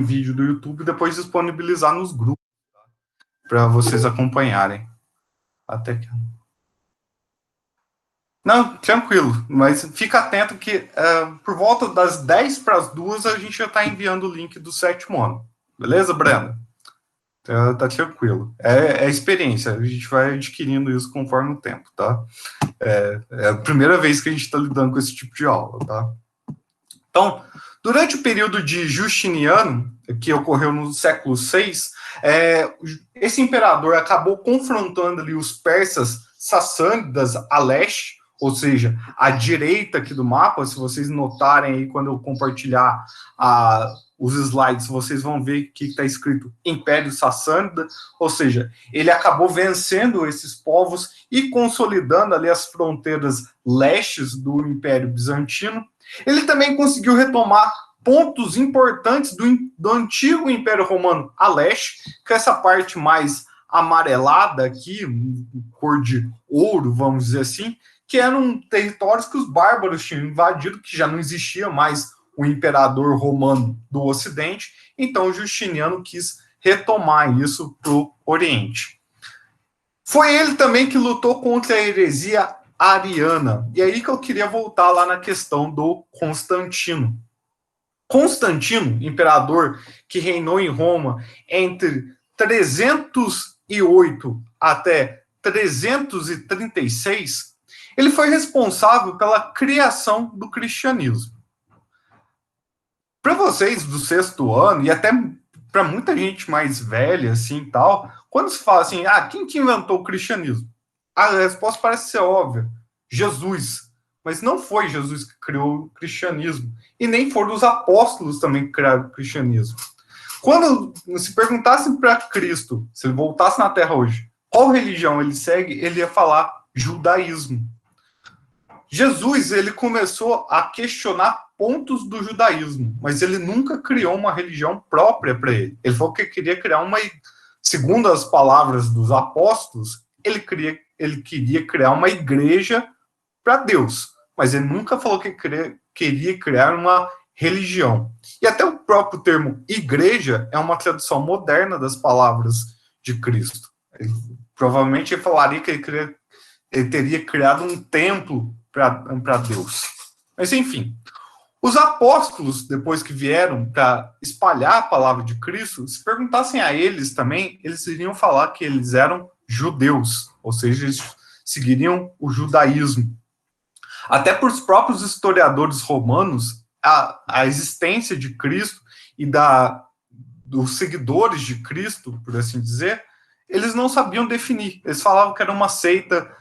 vídeo do YouTube e depois disponibilizar nos grupos para vocês acompanharem. Até que... Não, tranquilo, mas fica atento que por volta das 10 para as 2 a gente já está enviando o link do 7º ano. Beleza, Brenda? Tá tranquilo. É experiência, a gente vai adquirindo isso conforme o tempo, tá? É a primeira vez que a gente está lidando com esse tipo de aula, tá? Então, durante o período de Justiniano, que ocorreu no século VI, esse imperador acabou confrontando ali os persas sassânidas a leste, ou seja, à direita aqui do mapa. Se vocês notarem aí, quando eu compartilhar os slides, vocês vão ver que está escrito Império Sassânida, ou seja, ele acabou vencendo esses povos e consolidando ali as fronteiras lestes do Império Bizantino. Ele também conseguiu retomar pontos importantes do antigo Império Romano a leste, que é essa parte mais amarelada aqui, cor de ouro, vamos dizer assim, que eram territórios que os bárbaros tinham invadido, que já não existia mais o imperador romano do Ocidente, então o Justiniano quis retomar isso para o Oriente. Foi ele também que lutou contra a heresia ariana. E aí que eu queria voltar lá na questão do Constantino. Constantino, imperador que reinou em Roma entre 308 até 336, ele foi responsável pela criação do cristianismo. Para vocês do 6º ano, e até para muita gente mais velha, assim, tal, quando se fala assim, quem que inventou o cristianismo? A resposta parece ser óbvia, Jesus. Mas não foi Jesus que criou o cristianismo, e nem foram os apóstolos também que criaram o cristianismo. Quando se perguntassem para Cristo, se ele voltasse na Terra hoje, qual religião ele segue, ele ia falar judaísmo. Jesus, ele começou a questionar pontos do judaísmo, mas ele nunca criou uma religião própria para ele. Ele falou que queria criar segundo as palavras dos apóstolos, ele queria criar uma igreja para Deus, mas ele nunca falou que queria criar uma religião. E até o próprio termo igreja é uma tradução moderna das palavras de Cristo. Provavelmente ele falaria que ele teria criado um templo para Deus. Mas, enfim, os apóstolos, depois que vieram para espalhar a palavra de Cristo, se perguntassem a eles também, eles iriam falar que eles eram judeus, ou seja, eles seguiriam o judaísmo. Até para os próprios historiadores romanos, a existência de Cristo e dos seguidores de Cristo, por assim dizer, eles não sabiam definir. Eles falavam que era uma seita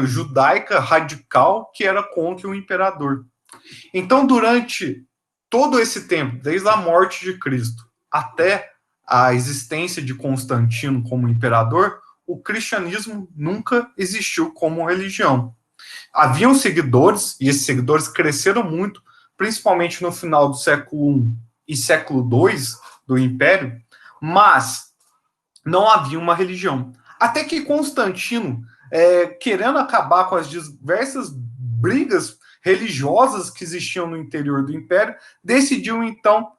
judaica radical que era contra o imperador. Então, durante todo esse tempo, desde a morte de Cristo até a existência de Constantino como imperador, o cristianismo nunca existiu como religião. Haviam seguidores, e esses seguidores cresceram muito, principalmente no final do século I e século II do Império, mas não havia uma religião. Até que Constantino, querendo acabar com as diversas brigas religiosas que existiam no interior do Império, decidiu, então,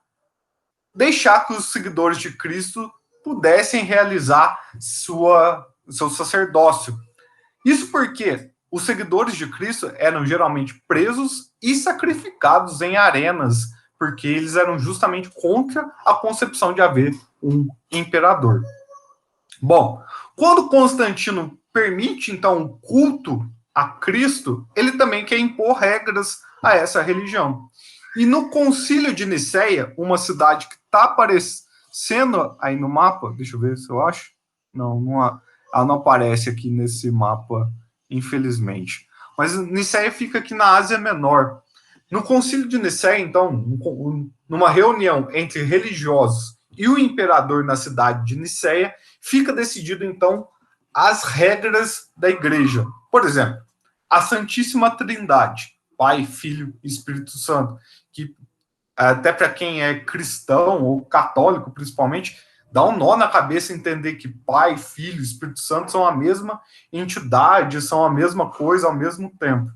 deixar que os seguidores de Cristo pudessem realizar seu sacerdócio. Isso porque os seguidores de Cristo eram geralmente presos e sacrificados em arenas, porque eles eram justamente contra a concepção de haver um imperador. Bom, quando Constantino permite, então, o culto a Cristo, ele também quer impor regras a essa religião. E no Concílio de Nicéia, uma cidade que está aparecendo aí no mapa, deixa eu ver se eu acho. Ela não aparece aqui nesse mapa, infelizmente. Mas Nicéia fica aqui na Ásia Menor. No Concílio de Nicéia, então, numa reunião entre religiosos e o imperador na cidade de Nicéia, fica decidido, então, as regras da igreja. Por exemplo, a Santíssima Trindade, Pai, Filho e Espírito Santo, que até para quem é cristão ou católico, principalmente, dá um nó na cabeça entender que Pai, Filho e Espírito Santo são a mesma entidade, são a mesma coisa ao mesmo tempo.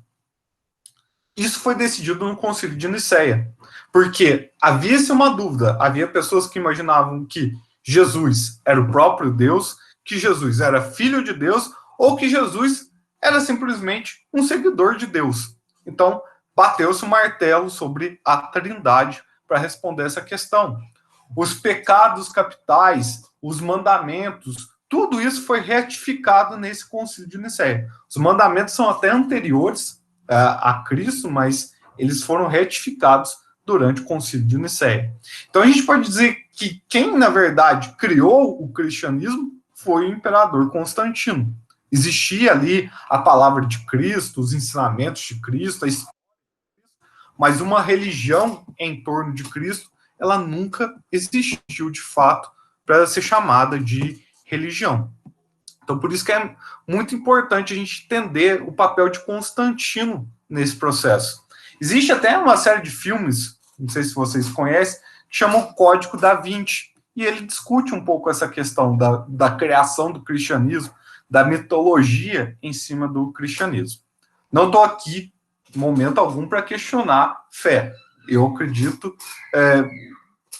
Isso foi decidido no Concílio de Nicéia, porque havia-se uma dúvida, havia pessoas que imaginavam que Jesus era o próprio Deus, que Jesus era filho de Deus, ou que Jesus era simplesmente um seguidor de Deus. Então, bateu-se o martelo sobre a Trindade para responder essa questão. Os pecados capitais, os mandamentos, tudo isso foi retificado nesse Concílio de Nicéia. Os mandamentos são até anteriores a Cristo, mas eles foram retificados durante o Concílio de Nicéia. Então a gente pode dizer que quem, na verdade, criou o cristianismo foi o imperador Constantino. Existia ali a palavra de Cristo, os ensinamentos de Cristo, mas uma religião em torno de Cristo, ela nunca existiu de fato para ser chamada de religião. Então, por isso que é muito importante a gente entender o papel de Constantino nesse processo. Existe até uma série de filmes, não sei se vocês conhecem, que chama o Código da Vinci, e ele discute um pouco essa questão da criação do cristianismo, da mitologia em cima do cristianismo. Não estou aqui, em momento algum, para questionar fé. Eu acredito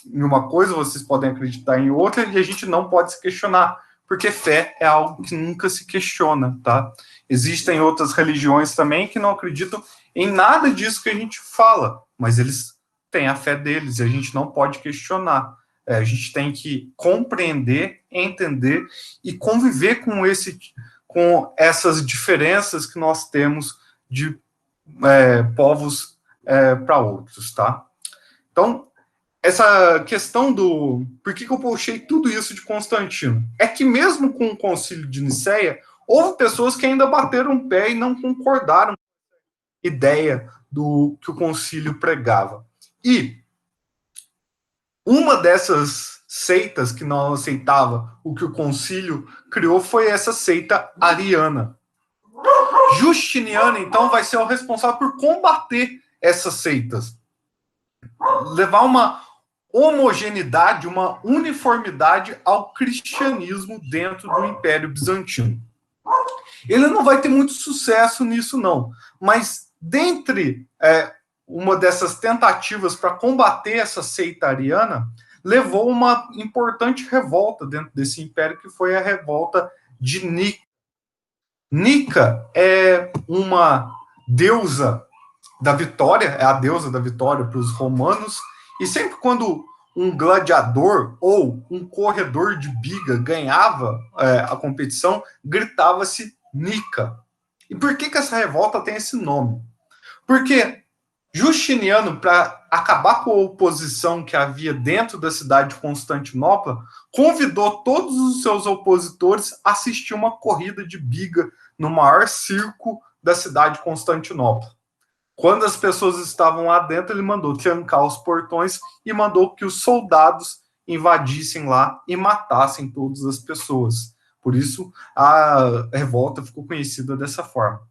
em uma coisa, vocês podem acreditar em outra, e a gente não pode se questionar, porque fé é algo que nunca se questiona, tá? Existem outras religiões também que não acreditam em nada disso que a gente fala, mas eles têm a fé deles, e a gente não pode questionar. A gente tem que compreender, entender e conviver com essas diferenças que nós temos de povos para outros, tá? Então, essa questão do... Por que eu puxei tudo isso de Constantino? É que mesmo com o Concílio de Nicéia, houve pessoas que ainda bateram o pé e não concordaram com a ideia do que o concílio pregava. E uma dessas seitas que não aceitava o que o concílio criou foi essa seita ariana. Justiniano, então, vai ser o responsável por combater essas seitas. Levar uma homogeneidade, uma uniformidade ao cristianismo dentro do Império Bizantino. Ele não vai ter muito sucesso nisso, não. Mas, dentre uma dessas tentativas para combater essa seita ariana, levou uma importante revolta dentro desse império, que foi a revolta de Nica. Nica é uma deusa da vitória, é a deusa da vitória para os romanos, e sempre quando um gladiador ou um corredor de biga ganhava a competição, gritava-se Nica. E por que essa revolta tem esse nome? Porque Justiniano, para acabar com a oposição que havia dentro da cidade de Constantinopla, convidou todos os seus opositores a assistir uma corrida de biga no maior circo da cidade de Constantinopla. Quando as pessoas estavam lá dentro, ele mandou trancar os portões e mandou que os soldados invadissem lá e matassem todas as pessoas. Por isso, a revolta ficou conhecida dessa forma.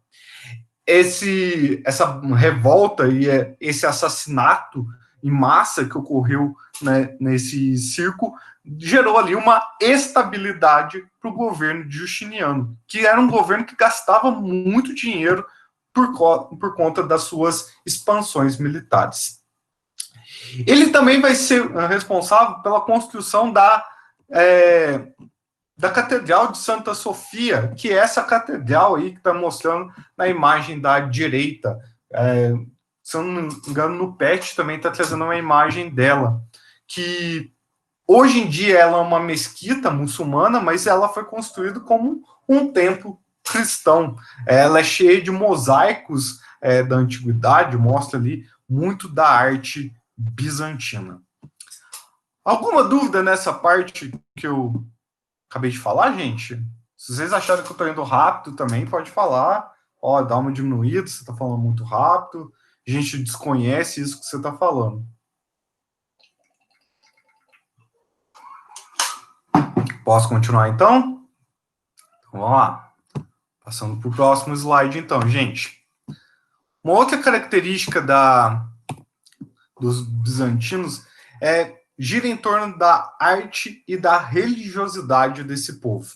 Essa revolta e esse assassinato em massa que ocorreu, né, nesse circo gerou ali uma estabilidade para o governo de Justiniano, que era um governo que gastava muito dinheiro por conta das suas expansões militares. Ele também vai ser responsável pela construção da Catedral de Santa Sofia, que é essa catedral aí que está mostrando na imagem da direita. Se eu não me engano, no PET também está trazendo uma imagem dela, que hoje em dia ela é uma mesquita muçulmana, mas ela foi construída como um templo cristão. Ela é cheia de mosaicos da antiguidade, mostra ali muito da arte bizantina. Alguma dúvida nessa parte que eu acabei de falar, gente? Se vocês acharam que eu estou indo rápido também, pode falar. Dá uma diminuída, você está falando muito rápido. A gente desconhece isso que você está falando. Posso continuar, então? Vamos lá. Passando para o próximo slide, então, gente. Uma outra característica dos bizantinos gira em torno da arte e da religiosidade desse povo.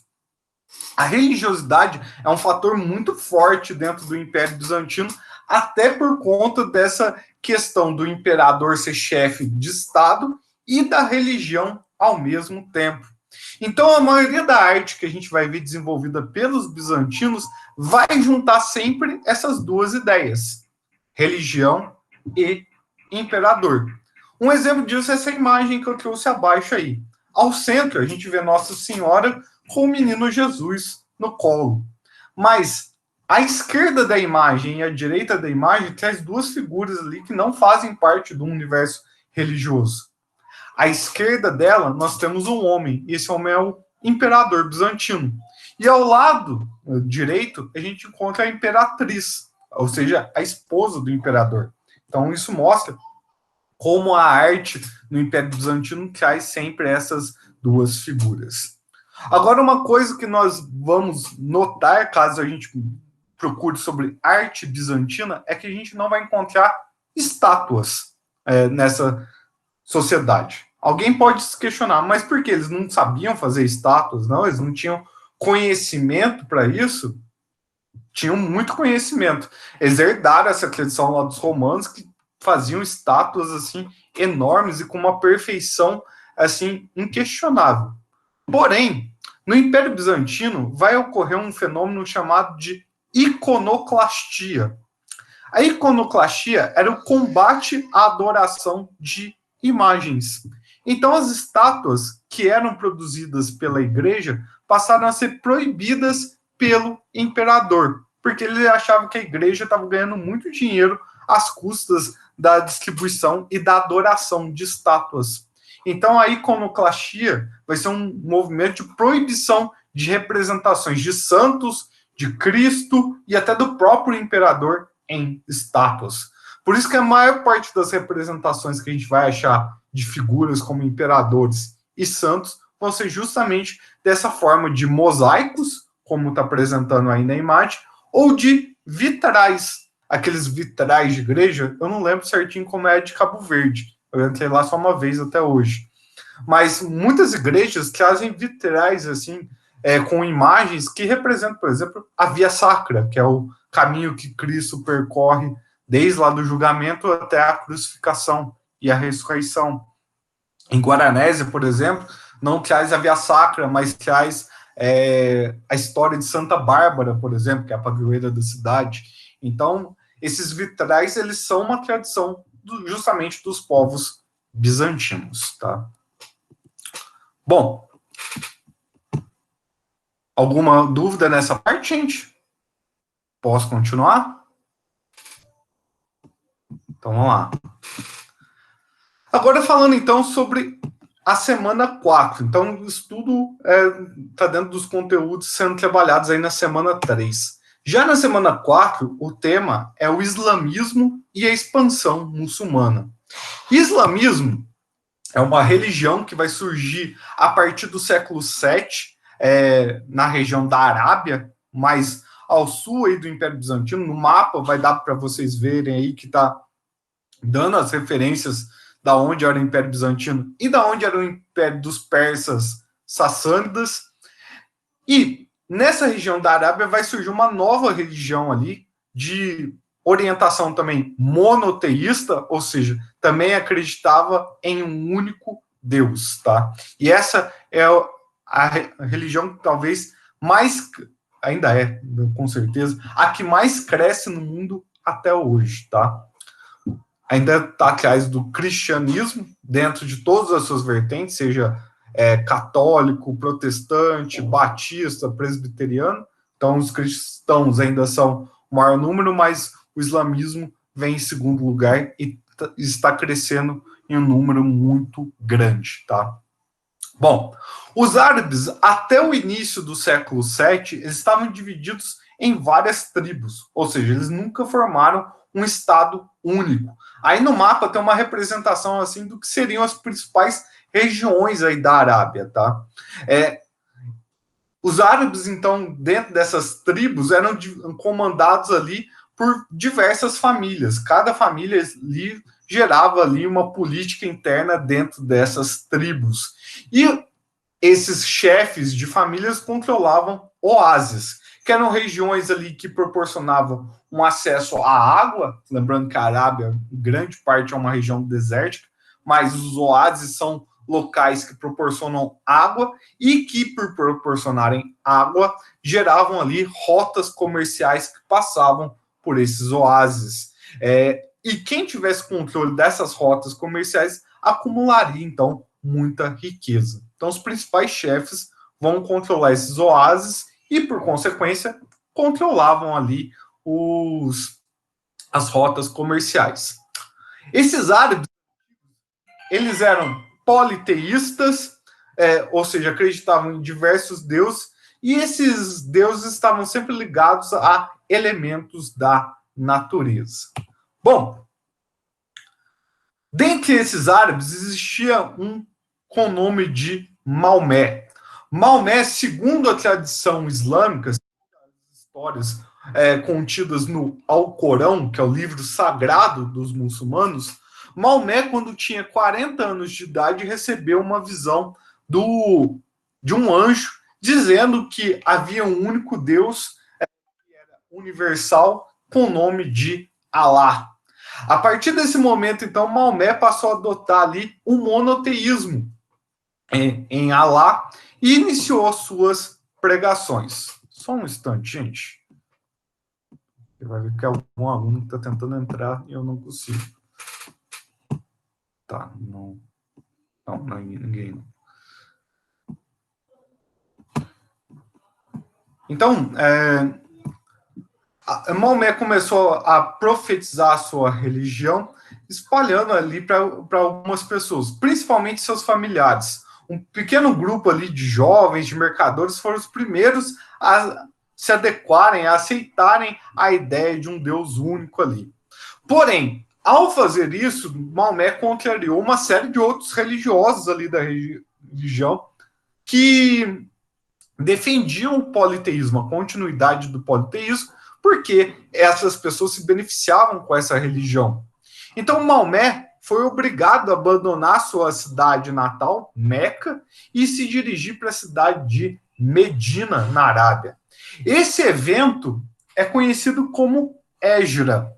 A religiosidade é um fator muito forte dentro do Império Bizantino, até por conta dessa questão do imperador ser chefe de Estado e da religião ao mesmo tempo. Então, a maioria da arte que a gente vai ver desenvolvida pelos bizantinos vai juntar sempre essas duas ideias, religião e imperador. Um exemplo disso é essa imagem que eu trouxe abaixo aí. Ao centro, a gente vê Nossa Senhora com o menino Jesus no colo. Mas à esquerda da imagem e à direita da imagem traz duas figuras ali que não fazem parte do universo religioso. À esquerda dela, nós temos um homem, e esse homem é o imperador bizantino. E ao lado direito, a gente encontra a imperatriz, ou seja, a esposa do imperador. Então, isso mostra como a arte no Império Bizantino traz sempre essas duas figuras. Agora, uma coisa que nós vamos notar, caso a gente procure sobre arte bizantina, é que a gente não vai encontrar estátuas nessa sociedade. Alguém pode se questionar, mas por que eles não sabiam fazer estátuas? Não, eles não tinham conhecimento para isso? Tinham muito conhecimento. Eles herdaram essa tradição lá dos romanos, que faziam estátuas assim enormes e com uma perfeição assim inquestionável. Porém, no Império Bizantino vai ocorrer um fenômeno chamado de iconoclastia. A iconoclastia era o combate à adoração de imagens. Então, as estátuas que eram produzidas pela igreja passaram a ser proibidas pelo imperador, porque ele achava que a igreja estava ganhando muito dinheiro às custas da distribuição e da adoração de estátuas. Então, a iconoclastia vai ser um movimento de proibição de representações de santos, de Cristo e até do próprio imperador em estátuas. Por isso que a maior parte das representações que a gente vai achar de figuras como imperadores e santos vão ser justamente dessa forma de mosaicos, como está apresentando aí na imagem, ou de vitrais. Aqueles vitrais de igreja, eu não lembro certinho como é de Cabo Verde. Eu entrei lá só uma vez até hoje. Mas muitas igrejas trazem vitrais assim, com imagens que representam, por exemplo, a Via Sacra, que é o caminho que Cristo percorre desde lá do julgamento até a crucificação e a ressurreição. Em Guaranésia, por exemplo, não traz a Via Sacra, mas traz a história de Santa Bárbara, por exemplo, que é a padroeira da cidade. Então, esses vitrais, eles são uma tradição justamente dos povos bizantinos, tá? Bom, alguma dúvida nessa parte, gente? Posso continuar? Então, vamos lá. Agora, falando, então, sobre a semana 4. Então, isso tudo está dentro dos conteúdos sendo trabalhados aí na semana 3. Já na semana 4, o tema é o islamismo e a expansão muçulmana. Islamismo é uma religião que vai surgir a partir do século VII, na região da Arábia, mas ao sul aí do Império Bizantino. No mapa vai dar para vocês verem aí que está dando as referências da onde era o Império Bizantino e da onde era o Império dos Persas Sassânidas. E nessa região da Arábia vai surgir uma nova religião ali, de orientação também monoteísta, ou seja, também acreditava em um único Deus, tá? E essa é a religião que talvez mais, ainda é, com certeza, a que mais cresce no mundo até hoje, tá? Ainda está atrás do cristianismo, dentro de todas as suas vertentes, seja católico, protestante, batista, presbiteriano. Então, os cristãos ainda são o maior número, mas o islamismo vem em segundo lugar e está crescendo em um número muito grande, tá? Bom, os árabes, até o início do século VII, eles estavam divididos em várias tribos, ou seja, eles nunca formaram um estado único. Aí no mapa tem uma representação assim do que seriam as principais regiões aí da Arábia, tá? Os árabes, então, dentro dessas tribos, eram comandados ali por diversas famílias. Cada família ali gerava ali uma política interna dentro dessas tribos. E esses chefes de famílias controlavam oásis, que eram regiões ali que proporcionavam um acesso à água, lembrando que a Arábia, grande parte, é uma região desértica, mas os oásis são locais que proporcionam água e que, por proporcionarem água, geravam ali rotas comerciais que passavam por esses oásis. E quem tivesse controle dessas rotas comerciais acumularia, então, muita riqueza. Então, os principais chefes vão controlar esses oásis e, por consequência, controlavam ali as rotas comerciais. Esses árabes, eles eram politeístas, ou seja, acreditavam em diversos deuses, e esses deuses estavam sempre ligados a elementos da natureza. Bom, dentre esses árabes existia um com o nome de Maomé. Maomé, segundo a tradição islâmica, histórias contidas no Alcorão, que é o livro sagrado dos muçulmanos, Maomé, quando tinha 40 anos de idade, recebeu uma visão de um anjo dizendo que havia um único Deus universal com o nome de Alá. A partir desse momento, então, Maomé passou a adotar ali o monoteísmo em Alá e iniciou suas pregações. Só um instante, gente. Você vai ver que é algum aluno que está tentando entrar e eu não consigo. Tá, não é ninguém. Não. Então, Maomé começou a profetizar a sua religião, espalhando ali para algumas pessoas, principalmente seus familiares. Um pequeno grupo ali de jovens, de mercadores, foram os primeiros a se adequarem, a aceitarem a ideia de um Deus único ali. Porém, ao fazer isso, Maomé contrariou uma série de outros religiosos ali da religião que defendiam o politeísmo, a continuidade do politeísmo, porque essas pessoas se beneficiavam com essa religião. Então, Maomé foi obrigado a abandonar sua cidade natal, Meca, e se dirigir para a cidade de Medina, na Arábia. Esse evento é conhecido como Égira.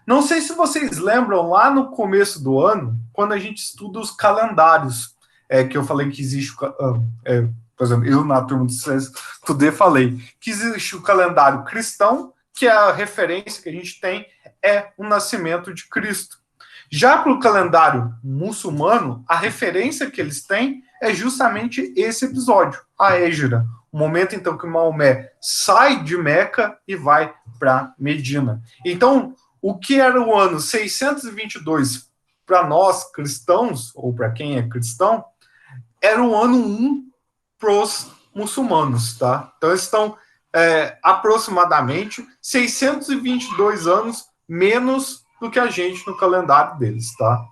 Não sei se vocês lembram, lá no começo do ano, quando a gente estuda os calendários, que eu falei que existe, por exemplo, eu na turma do estudei, falei que existe o calendário cristão, que é a referência que a gente tem, é o nascimento de Cristo. Já para o calendário muçulmano, a referência que eles têm é justamente esse episódio, a Égira, o momento então que Maomé sai de Meca e vai para Medina. Então, o que era o ano 622 para nós cristãos, ou para quem é cristão, era o ano 1 para os muçulmanos, tá? Então, eles estão aproximadamente 622 anos menos do que a gente no calendário deles, tá?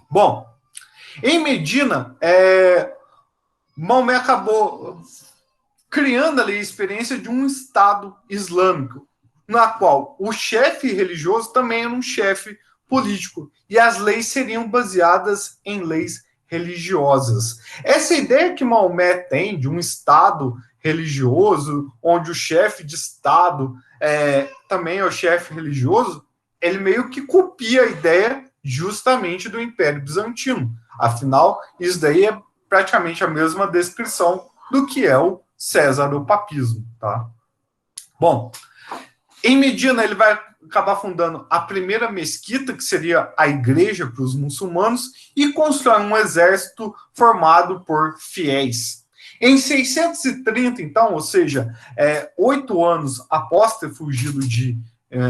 Bom, em Medina, Maomé acabou criando ali a experiência de um Estado islâmico, na qual o chefe religioso também era um chefe político, e as leis seriam baseadas em leis religiosas. Essa ideia que Maomé tem de um Estado religioso, onde o chefe de Estado também é o chefe religioso, ele meio que copia a ideia justamente do Império Bizantino. Afinal, isso daí é praticamente a mesma descrição do que é o César do papismo, tá? Bom, em Medina ele vai acabar fundando a primeira mesquita, que seria a igreja para os muçulmanos, e constrói um exército formado por fiéis. Em 630, então, ou seja, 8 anos após ter fugido de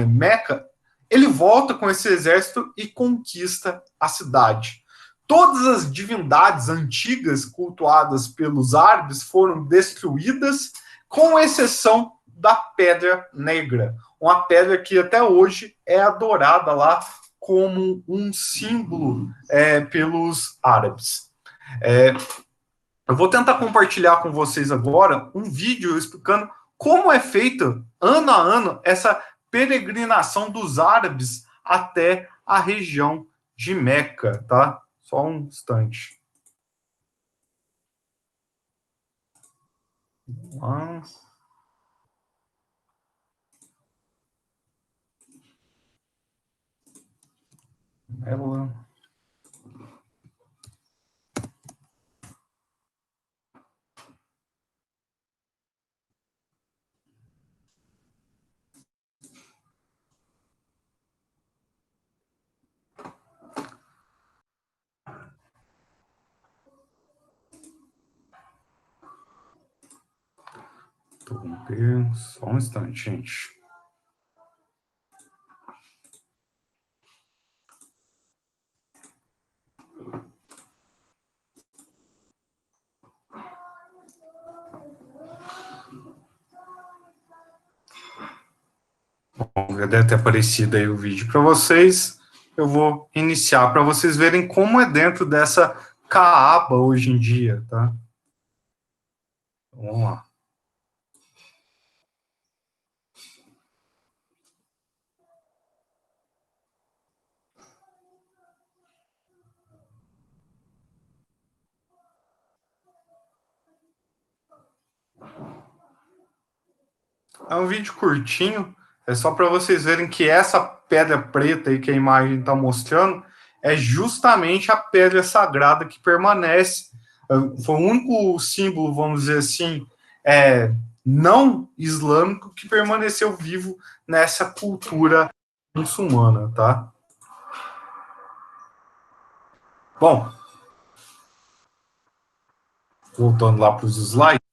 Meca, ele volta com esse exército e conquista a cidade. Todas as divindades antigas cultuadas pelos árabes foram destruídas, com exceção da Pedra Negra, uma pedra que até hoje é adorada lá como um símbolo pelos árabes. Eu vou tentar compartilhar com vocês agora um vídeo explicando como é feita, ano a ano, essa peregrinação dos árabes até a região de Meca, tá? Só um instante. Ela... Só um instante, gente. Bom, já deve ter aparecido aí o vídeo para vocês. Eu vou iniciar para vocês verem como é dentro dessa Caaba hoje em dia, tá? Vamos lá. É um vídeo curtinho, é só para vocês verem que essa pedra preta aí que a imagem está mostrando é justamente a pedra sagrada que permanece. Foi o único símbolo, vamos dizer assim, não islâmico que permaneceu vivo nessa cultura muçulmana, tá? Bom, voltando lá para os slides.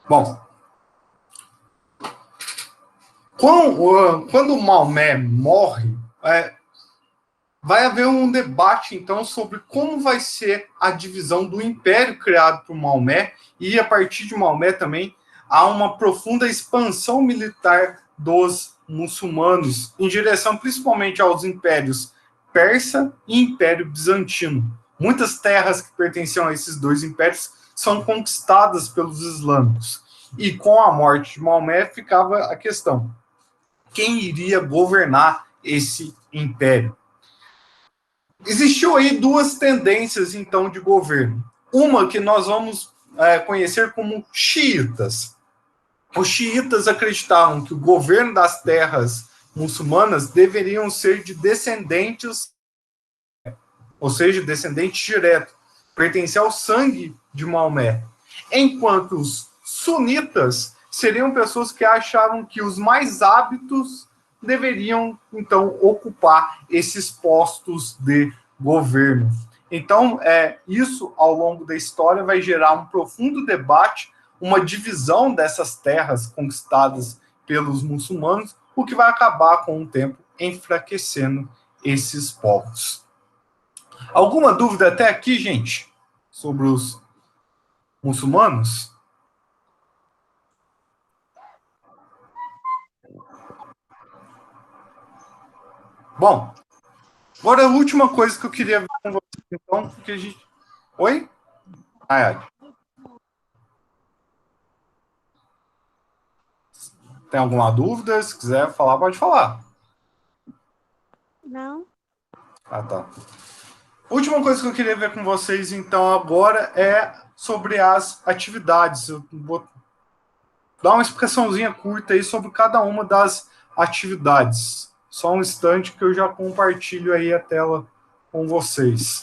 Bom, quando Maomé morre, vai haver um debate, então, sobre como vai ser a divisão do império criado por Maomé, e a partir de Maomé também há uma profunda expansão militar dos muçulmanos, em direção principalmente aos impérios persa e império bizantino. Muitas terras que pertenciam a esses dois impérios são conquistadas pelos islâmicos. E com a morte de Maomé ficava a questão: quem iria governar esse império? Existiu aí duas tendências, então, de governo. Uma que nós vamos conhecer como xiitas. Os xiitas acreditavam que o governo das terras muçulmanas deveriam ser de descendentes, ou seja, descendente direto, pertencer ao sangue de Maomé. Enquanto os sunitas seriam pessoas que achavam que os mais hábitos deveriam, então, ocupar esses postos de governo. Então, isso, ao longo da história, vai gerar um profundo debate, uma divisão dessas terras conquistadas pelos muçulmanos, o que vai acabar, com o tempo, enfraquecendo esses povos. Alguma dúvida até aqui, gente, sobre os muçulmanos? Bom, agora a última coisa que eu queria ver com vocês, então, que a gente... Oi? Ayad. Tem alguma dúvida? Se quiser falar, pode falar. Não. Ah, tá. Última coisa que eu queria ver com vocês, então, agora é sobre as atividades. Eu vou dar uma explicaçãozinha curta aí sobre cada uma das atividades. Só um instante que eu já compartilho aí a tela com vocês.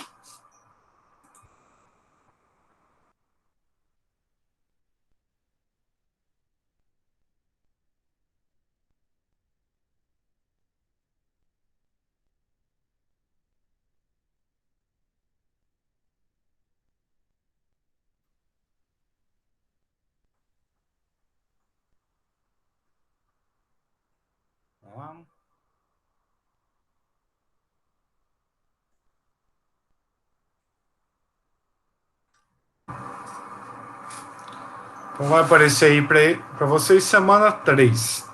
Então vai aparecer aí para vocês semana 3.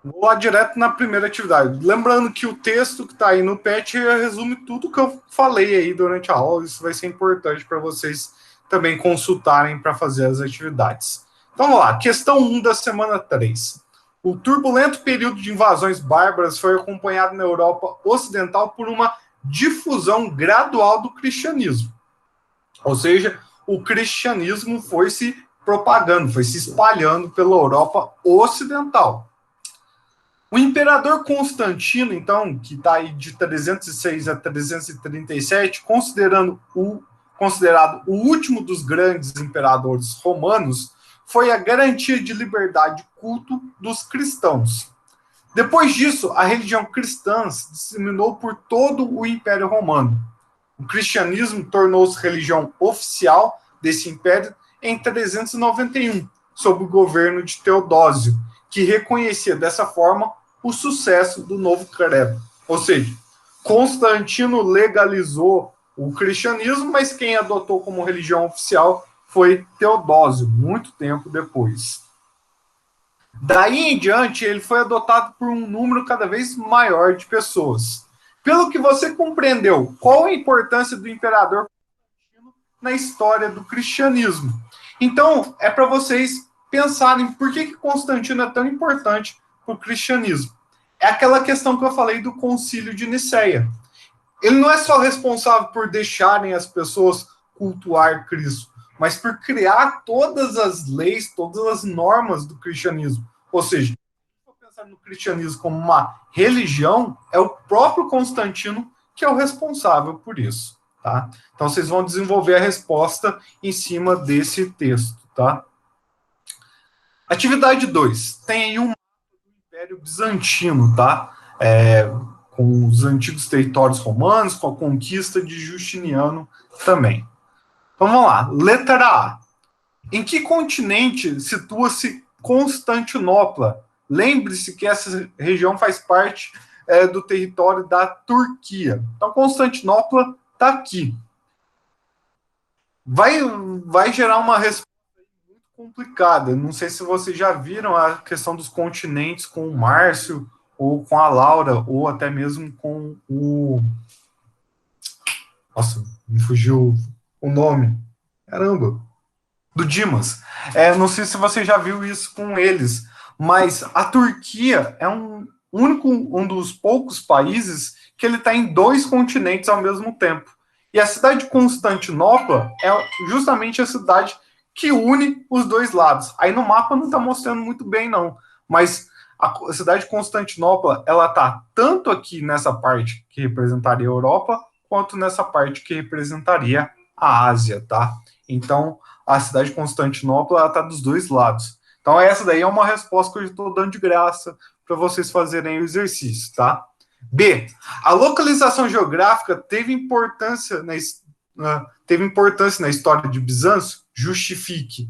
Vou lá direto na primeira atividade. Lembrando que o texto que está aí no PET resume tudo que eu falei aí durante a aula. Isso vai ser importante para vocês também consultarem para fazer as atividades. Então vamos lá, questão 1 da semana 3. O turbulento período de invasões bárbaras foi acompanhado na Europa Ocidental por uma difusão gradual do cristianismo. Ou seja, o cristianismo foi se propagando, foi se espalhando pela Europa Ocidental. O imperador Constantino, então, que está aí de 306 a 337, considerado o último dos grandes imperadores romanos, foi a garantia de liberdade de culto dos cristãos. Depois disso, a religião cristã se disseminou por todo o Império Romano. O cristianismo tornou-se religião oficial desse império em 391, sob o governo de Teodósio, que reconhecia dessa forma o sucesso do novo credo. Ou seja, Constantino legalizou o cristianismo, mas quem adotou como religião oficial foi Teodósio, muito tempo depois. Daí em diante, ele foi adotado por um número cada vez maior de pessoas. Pelo que você compreendeu, qual a importância do imperador Constantino na história do cristianismo? Então, é para vocês pensarem por que Constantino é tão importante para o cristianismo. É aquela questão que eu falei do concílio de Nicéia. Ele não é só responsável por deixarem as pessoas cultuar Cristo, mas por criar todas as leis, todas as normas do cristianismo. Ou seja, se pensar no cristianismo como uma religião, é o próprio Constantino que é o responsável por isso. Tá? Então, vocês vão desenvolver a resposta em cima desse texto. Tá? Atividade 2. Tem aí um mapa do Império Bizantino, tá? Com os antigos territórios romanos, com a conquista de Justiniano também. Então, vamos lá. Letra A. Em que continente situa-se Constantinopla? Lembre-se que essa região faz parte do território da Turquia. Então, Constantinopla está aqui. Vai gerar uma resposta muito complicada. Não sei se vocês já viram a questão dos continentes com o Márcio, ou com a Laura, ou até mesmo com o... Nossa, me fugiu o nome. Caramba. Do Dimas. Não sei se você já viu isso com eles, mas a Turquia é um dos poucos países que ele está em 2 continentes ao mesmo tempo. E a cidade de Constantinopla é justamente a cidade que une os dois lados. Aí no mapa não está mostrando muito bem, não. Mas a cidade de Constantinopla, ela está tanto aqui nessa parte que representaria a Europa, quanto nessa parte que representaria a Ásia, tá? Então, a cidade de Constantinopla está dos dois lados. Então, essa daí é uma resposta que eu estou dando de graça para vocês fazerem o exercício, tá? B. A localização geográfica teve importância na história de Bizâncio? Justifique.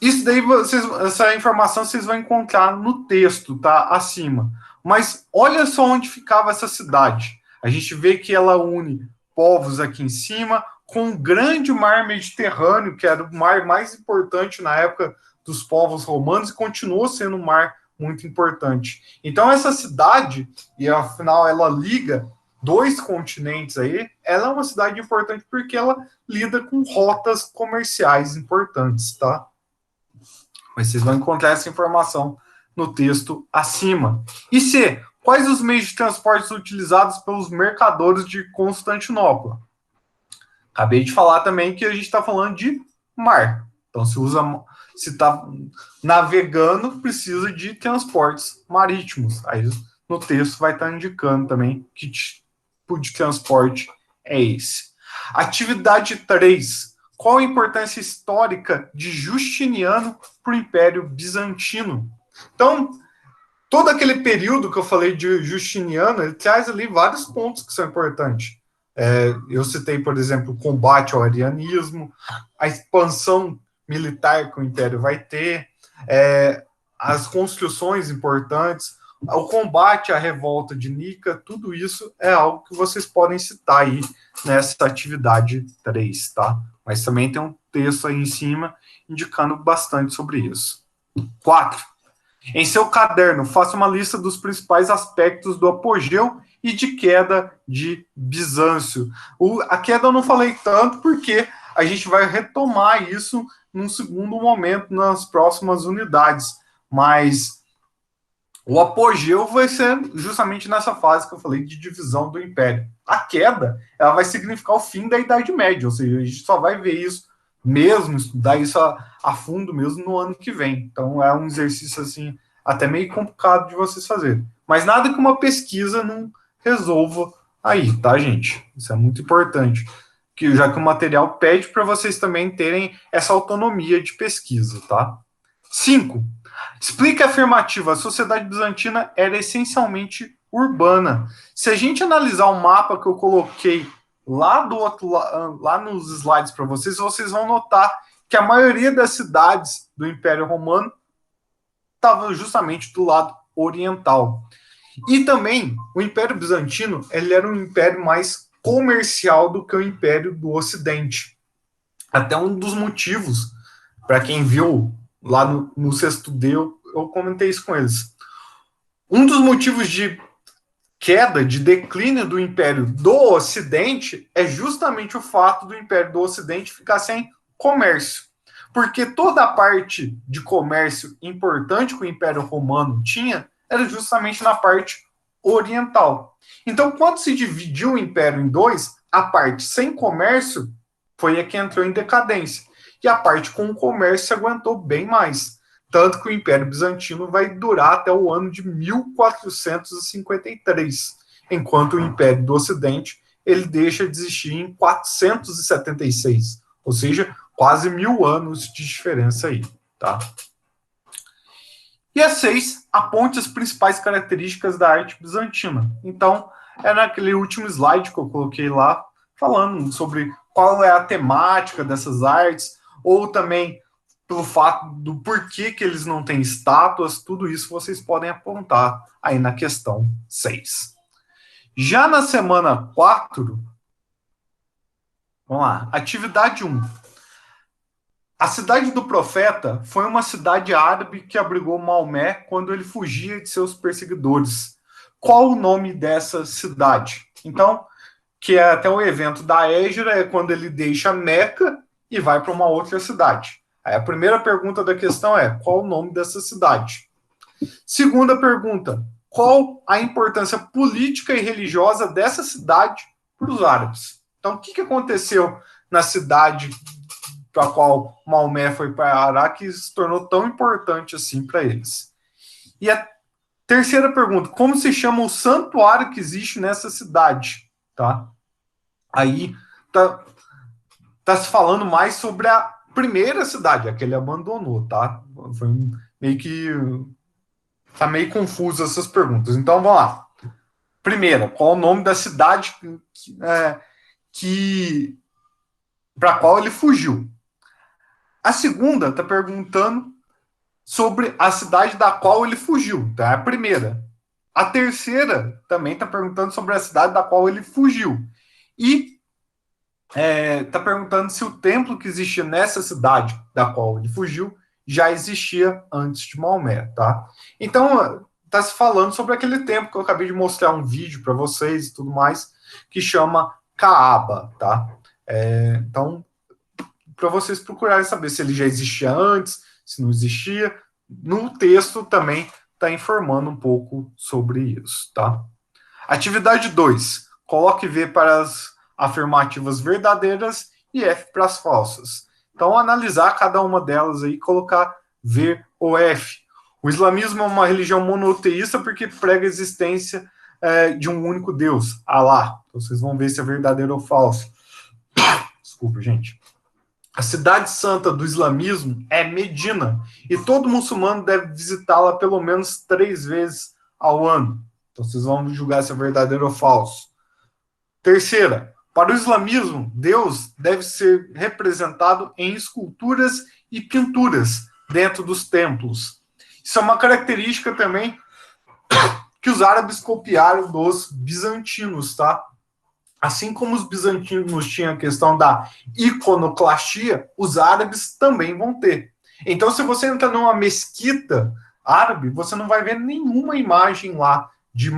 Isso daí, essa informação vocês vão encontrar no texto, tá? Acima. Mas olha só onde ficava essa cidade. A gente vê que ela une povos aqui em cima, com o grande mar Mediterrâneo, que era o mar mais importante na época dos povos romanos, e continuou sendo um mar muito importante. Então, essa cidade, e afinal ela liga 2 continentes aí, ela é uma cidade importante porque ela lida com rotas comerciais importantes, tá? Mas vocês vão encontrar essa informação no texto acima. E C. Quais os meios de transporte utilizados pelos mercadores de Constantinopla? Acabei de falar também que a gente está falando de mar. Então, se está navegando, precisa de transportes marítimos. Aí no texto vai estar indicando também que tipo de transporte é esse. Atividade 3. Qual a importância histórica de Justiniano para o Império Bizantino? Então, todo aquele período que eu falei de Justiniano, ele traz ali vários pontos que são importantes. Eu citei, por exemplo, o combate ao arianismo, a expansão militar que o Império vai ter, as construções importantes, o combate à revolta de Nica, tudo isso é algo que vocês podem citar aí nessa atividade 3, tá? Mas também tem um texto aí em cima indicando bastante sobre isso. 4. Em seu caderno, faça uma lista dos principais aspectos do apogeu e de queda de Bizâncio. A queda eu não falei tanto porque a gente vai retomar isso num segundo momento nas próximas unidades. Mas O apogeu vai ser justamente nessa fase que eu falei de divisão do Império. A queda, ela vai significar o fim da Idade Média, ou seja, a gente só vai ver isso mesmo, estudar isso a fundo mesmo no ano que vem. Então é um exercício assim até meio complicado de vocês fazerem. Mas nada que uma pesquisa não resolva aí, tá, gente? Isso é muito importante, que já que o material pede para vocês também terem essa autonomia de pesquisa, tá? 5. Explica a afirmativa. A sociedade bizantina era essencialmente urbana. Se a gente analisar o mapa que eu coloquei lá do outro lá nos slides para vocês, vocês vão notar que a maioria das cidades do Império Romano estava justamente do lado oriental. E também o Império Bizantino, ele era um império mais comercial do que o Império do Ocidente. Até um dos motivos, para quem viu lá no sexto D, eu comentei isso com eles. Um dos motivos de queda, de declínio do Império do Ocidente é justamente o fato do Império do Ocidente ficar sem comércio. Porque toda a parte de comércio importante que o Império Romano tinha era justamente na parte oriental. Então, quando se dividiu o Império em dois, a parte sem comércio foi a que entrou em decadência. E a parte com o comércio aguentou bem mais. Tanto que o Império Bizantino vai durar até o ano de 1453, enquanto o Império do Ocidente ele deixa de existir em 476, ou seja, quase 1000 anos de diferença aí, tá? E a 6, aponte as principais características da arte bizantina. Então, é naquele último slide que eu coloquei lá, falando sobre qual é a temática dessas artes, ou também pelo fato do porquê que eles não têm estátuas, tudo isso vocês podem apontar aí na questão 6. Já na semana 4, vamos lá, atividade 1. A cidade do profeta foi uma cidade árabe que abrigou Maomé quando ele fugia de seus perseguidores. Qual o nome dessa cidade? Então, que é até o evento da Hégira, é quando ele deixa Meca e vai para uma outra cidade. Aí a primeira pergunta da questão é: qual o nome dessa cidade? Segunda pergunta: qual a importância política e religiosa dessa cidade para os árabes? Então, o que aconteceu na cidade para a qual Maomé foi parar que se tornou tão importante assim para eles? E a terceira pergunta: como se chama o santuário que existe nessa cidade? Tá? Aí tá se falando mais sobre a primeira cidade, a que ele abandonou, tá? Foi meio que tá meio confuso essas perguntas. Então vamos lá. Primeira, qual o nome da cidade que para a qual ele fugiu? A segunda está perguntando sobre a cidade da qual ele fugiu, tá? A primeira. A terceira também está perguntando sobre a cidade da qual ele fugiu. E está perguntando se o templo que existia nessa cidade da qual ele fugiu já existia antes de Maomé, tá? Então, está se falando sobre aquele templo que eu acabei de mostrar um vídeo para vocês e tudo mais, que chama Kaaba, tá? Então, para vocês procurarem saber se ele já existia antes, se não existia, no texto também está informando um pouco sobre isso, tá? Atividade 2. Coloque V para as afirmativas verdadeiras e F para as falsas. Então, analisar cada uma delas aí e colocar V ou F. O islamismo é uma religião monoteísta porque prega a existência de um único Deus, Alá. Então, vocês vão ver se é verdadeiro ou falso. Desculpa, gente. A cidade santa do islamismo é Medina, e todo muçulmano deve visitá-la pelo menos 3 vezes ao ano. Então, vocês vão julgar se é verdadeiro ou falso. Terceira, para o islamismo, Deus deve ser representado em esculturas e pinturas dentro dos templos. Isso é uma característica também que os árabes copiaram dos bizantinos, tá? Assim como os bizantinos tinham a questão da iconoclastia, os árabes também vão ter. Então, se você entrar numa mesquita árabe, você não vai ver nenhuma imagem lá de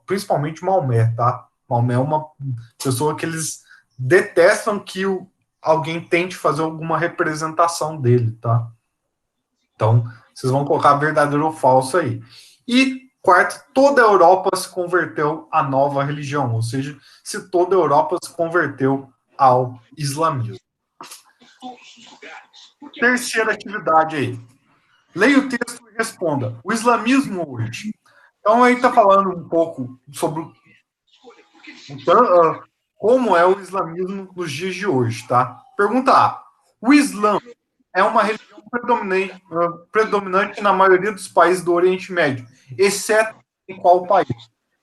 principalmente Maomé, tá? Maomé é uma pessoa que eles detestam que alguém tente fazer alguma representação dele, tá? Então, vocês vão colocar verdadeiro ou falso aí. E Quarto, toda a Europa se converteu à nova religião, ou seja, se toda a Europa se converteu ao islamismo. Terceira atividade aí. Leia o texto e responda. O islamismo hoje. Então, aí está falando um pouco sobre como é o islamismo nos dias de hoje, tá? Pergunta A. O Islã é uma religião predominante na maioria dos países do Oriente Médio, exceto em qual país?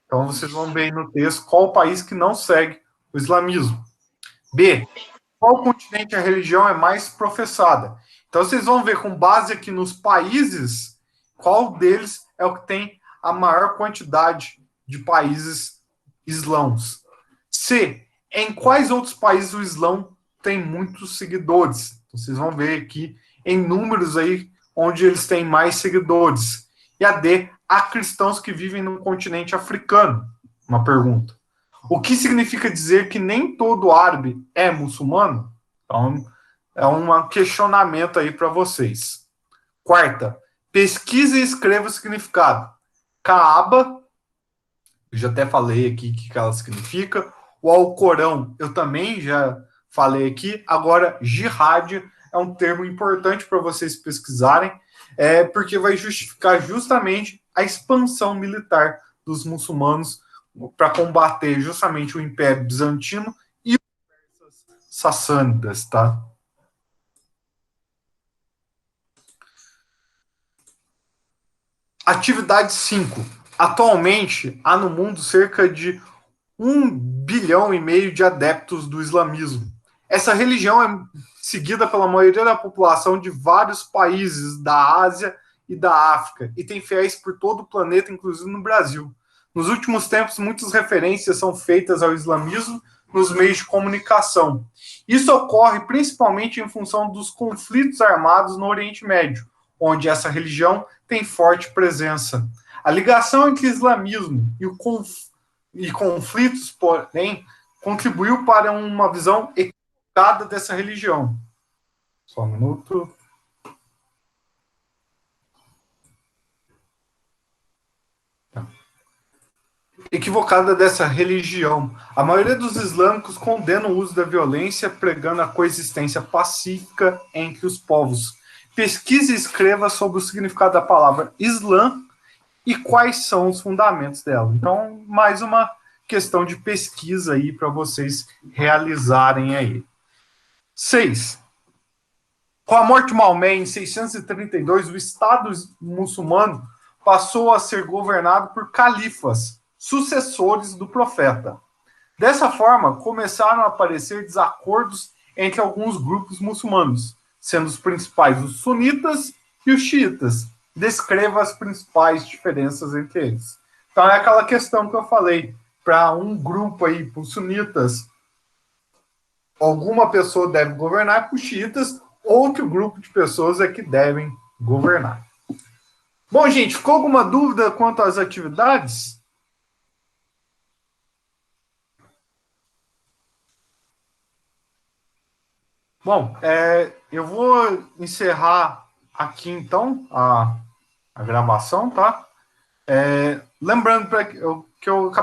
Então, vocês vão ver aí no texto qual o país que não segue o islamismo. B. Qual continente a religião é mais professada? Então, vocês vão ver com base aqui nos países, qual deles é o que tem a maior quantidade de países islãos. C. Em quais outros países o Islão tem muitos seguidores? Então, vocês vão ver aqui em números aí onde eles têm mais seguidores. E a D. Há cristãos que vivem no continente africano? Uma pergunta. O que significa dizer que nem todo árabe é muçulmano? Então, é um questionamento aí para vocês. Quarta, pesquisa e escreva o significado. Kaaba, eu já até falei aqui o que ela significa. O Alcorão, eu também já falei aqui. Agora, jihad é um termo importante para vocês pesquisarem, porque vai justificar justamente a expansão militar dos muçulmanos para combater justamente o Império Bizantino e os sassânidas, tá? Atividade 5. Atualmente, há no mundo cerca de 1,5 bilhão de adeptos do islamismo. Essa religião é seguida pela maioria da população de vários países da Ásia e da África, e tem fiéis por todo o planeta, inclusive no Brasil. Nos últimos tempos, muitas referências são feitas ao islamismo nos meios de comunicação. Isso ocorre principalmente em função dos conflitos armados no Oriente Médio, onde essa religião tem forte presença. A ligação entre islamismo e conflitos, porém, contribuiu para uma visão equivocada dessa religião. Só um minuto. Equivocada dessa religião. A maioria dos islâmicos condena o uso da violência, pregando a coexistência pacífica entre os povos. Pesquise e escreva sobre o significado da palavra Islã e quais são os fundamentos dela. Então, mais uma questão de pesquisa aí para vocês realizarem aí. 6. Com a morte de Maomé em 632, o Estado muçulmano passou a ser governado por califas, sucessores do profeta. Dessa forma, começaram a aparecer desacordos entre alguns grupos muçulmanos, sendo os principais os sunitas e os xiitas. Descreva as principais diferenças entre eles. Então, é aquela questão que eu falei. Para um grupo aí, para os sunitas, alguma pessoa deve governar, para os xiitas, outro grupo de pessoas é que devem governar. Bom, gente, ficou alguma dúvida quanto às atividades? Bom, eu vou encerrar aqui, então, a gravação, tá? Lembrando que eu acabei